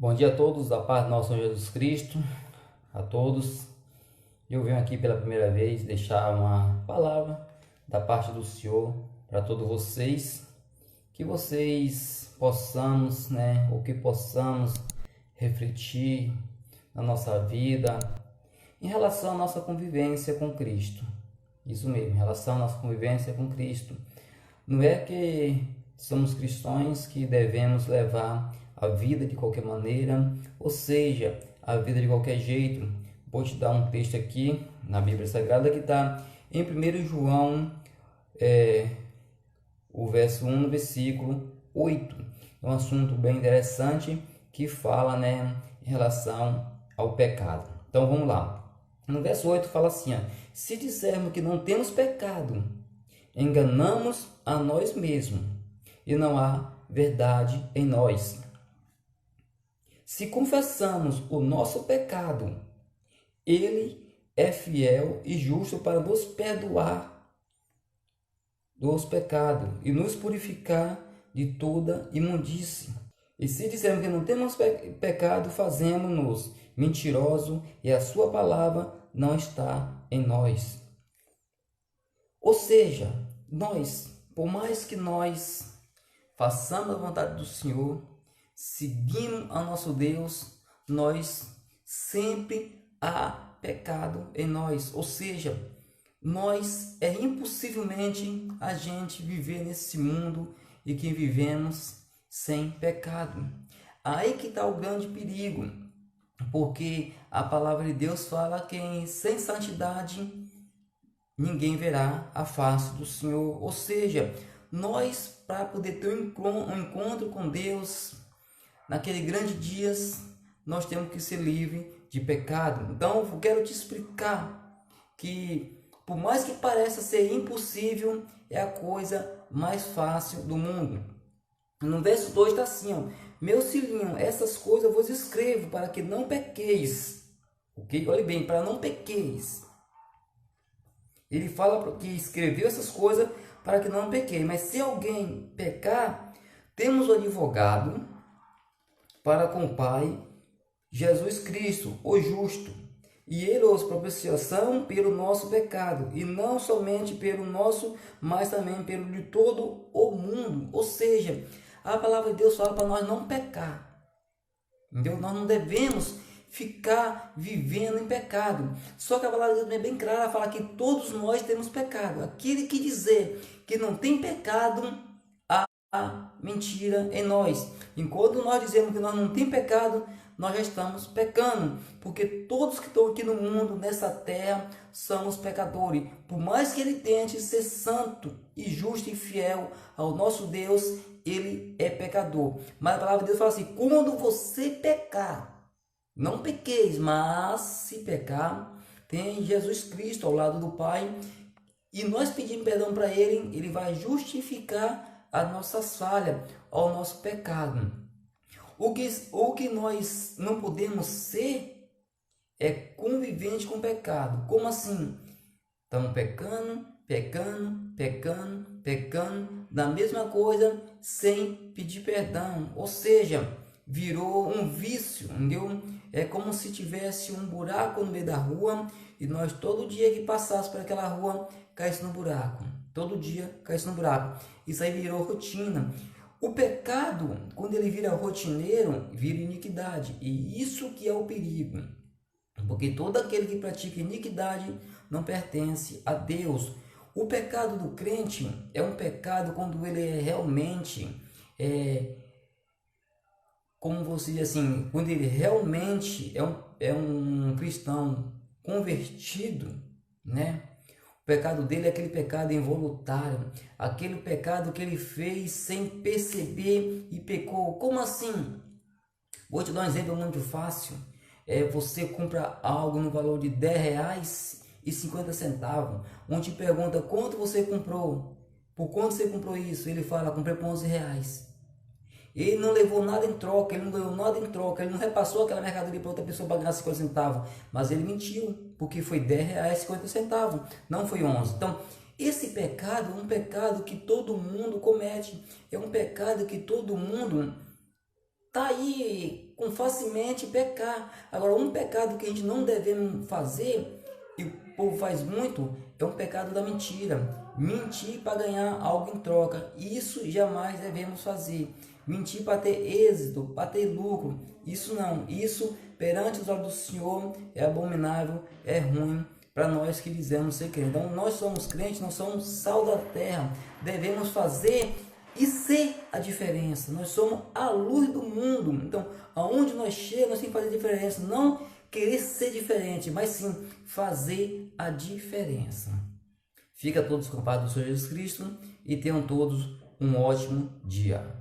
Bom dia a todos, da paz do nosso Senhor Jesus Cristo, a todos. Eu venho aqui pela primeira vez deixar uma palavra da parte do Senhor para todos vocês, que vocês possamos, ou que possamos refletir na nossa vida em relação à nossa convivência com Cristo. Isso mesmo, em relação à nossa convivência com Cristo. Não é que somos cristãos que devemos levar a vida de qualquer maneira, ou seja, a vida de qualquer jeito. Vou te dar um texto aqui na Bíblia Sagrada que está em 1 João, o verso 1, no versículo 8. É um assunto bem interessante que fala, em relação ao pecado. Então vamos lá. No verso 8 fala assim: se dissermos que não temos pecado, enganamos a nós mesmos e não há verdade em nós. Se confessamos o nosso pecado, Ele é fiel e justo para nos perdoar dos pecados e nos purificar de toda imundície. E se dissermos que não temos pecado, fazemos-nos mentirosos e a sua palavra não está em nós. Ou seja, nós, por mais que nós façamos a vontade do Senhor, seguimos a nosso Deus, nós sempre há pecado em nós. Ou seja, nós é impossivelmente a gente viver nesse mundo e que vivemos sem pecado. Aí que está o grande perigo, porque a palavra de Deus fala que sem santidade ninguém verá a face do Senhor. Ou seja, nós, para poder ter um encontro com Deus naquele grande dias, nós temos que ser livres de pecado. Então eu quero te explicar que, por mais que pareça ser impossível, é a coisa mais fácil do mundo. No verso 2 está assim: meus filhinhos, essas coisas eu vos escrevo para que não pequeis. Ok? Olhe bem, para não pequeis. Ele fala que escreveu essas coisas para que não pequeis. Mas se alguém pecar, temos o advogado para com o Pai, Jesus Cristo, o justo. E ele os propiciação pelo nosso pecado, e não somente pelo nosso, mas também pelo de todo o mundo. Ou seja, a palavra de Deus fala para nós não pecar. Entendeu? Nós não devemos ficar vivendo em pecado. Só que a palavra de Deus é bem clara, ela fala que todos nós temos pecado. Aquele que dizer que não tem pecado, há mentira em nós. Enquanto nós dizemos que nós não temos pecado, nós já estamos pecando, porque todos que estão aqui no mundo, nessa terra, somos pecadores. Por mais que ele tente ser santo e justo e fiel ao nosso Deus, ele é pecador. Mas a palavra de Deus fala assim: quando você pecar, não pequeis, mas se pecar, tem Jesus Cristo ao lado do Pai, e nós pedimos perdão para ele, ele vai justificar as nossas falhas, ao nosso pecado. O que nós não podemos ser é convivente com o pecado. Como assim? Estamos pecando, da mesma coisa, sem pedir perdão. Ou seja, virou um vício, entendeu? É como se tivesse um buraco no meio da rua e nós todo dia que passássemos por aquela rua caísse no buraco. Todo dia caísse no buraco. Isso aí virou rotina. O pecado, quando ele vira rotineiro, vira iniquidade. E isso que é o perigo. Porque todo aquele que pratica iniquidade não pertence a Deus. O pecado do crente é um pecado quando ele é realmente, como você diz assim, quando ele realmente é um cristão convertido, né? O pecado dele é aquele pecado involuntário, aquele pecado que ele fez sem perceber e pecou. Como assim? Vou te dar um exemplo muito fácil. Você compra algo no valor de R$10,50. Um te pergunta quanto você comprou, por quanto você comprou isso? Ele fala: comprei por R$11. Ele não levou nada em troca, ele não ganhou nada em troca, ele não repassou aquela mercadoria para outra pessoa para ganhar 50 centavos, mas ele mentiu, porque foi R$10,50, não foi 11. Então, esse pecado é um pecado que todo mundo comete, é um pecado que todo mundo está aí com facilmente pecar. Agora, um pecado que a gente não devemos fazer, e o povo faz muito, é um pecado da mentira. Mentir para ganhar algo em troca. Isso jamais devemos fazer. Mentir para ter êxito, para ter lucro. Isso não. Isso, perante os olhos do Senhor, é abominável, é ruim para nós que dizemos ser crentes. Então, nós somos crentes, nós somos sal da terra. Devemos fazer e ser a diferença. Nós somos a luz do mundo. Então, aonde nós chegamos, nós temos que fazer diferença. Não querer ser diferente, mas sim fazer a diferença. Fica todos com a paz do Senhor Jesus Cristo e tenham todos um ótimo dia.